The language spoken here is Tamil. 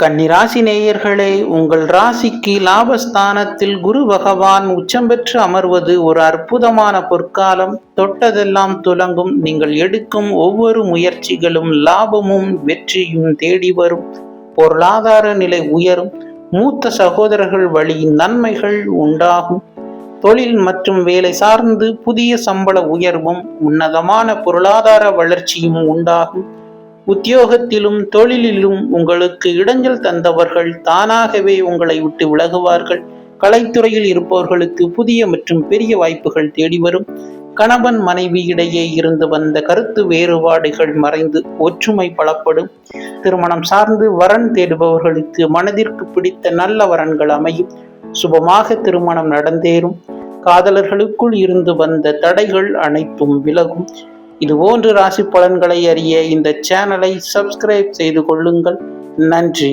கன்னிராசி நேயர்களே, உங்கள் ராசிக்கு லாபஸ்தானத்தில் குரு பகவான் உச்சம் பெற்று அமர்வது ஒரு அற்புதமான பொற்காலம். தொட்டதெல்லாம் துலங்கும். நீங்கள் எடுக்கும் ஒவ்வொரு முயற்சிகளும் லாபமும் வெற்றியும் தேடி வரும். பொருளாதார நிலை உயரும். மூத்த சகோதரர்கள் வழியின் நன்மைகள் உண்டாகும். தொழில் மற்றும் வேலை சார்ந்து புதிய சம்பள உயர்வும் உன்னதமான பொருளாதார வளர்ச்சியும் உண்டாகும். உத்தியோகத்திலும் தொழிலிலும் உங்களுக்கு இடைஞ்சல் தந்தவர்கள் தானாகவே உங்களை விட்டு விலகுவார்கள். கலைத்துறையில் இருப்பவர்களுக்கு புதிய மற்றும் பெரிய வாய்ப்புகள் தேடி வரும். கணவன் மனைவி இடையே இருந்து வந்த கருத்து வேறுபாடுகள் மறைந்து ஒற்றுமை பலப்படும். திருமணம் சார்ந்து வரன் தேடுபவர்களுக்கு மனதிற்கு பிடித்த நல்ல வரன்கள் அமையும். சுபமாக திருமணம் நடந்தேறும். காதலர்களுக்குள் இருந்து வந்த தடைகள் அனைத்தும் விலகும். இதுபோன்று ராசி பலன்களை அறிய இந்த சேனலை சப்ஸ்கிரைப் செய்து கொள்ளுங்கள். நன்றி.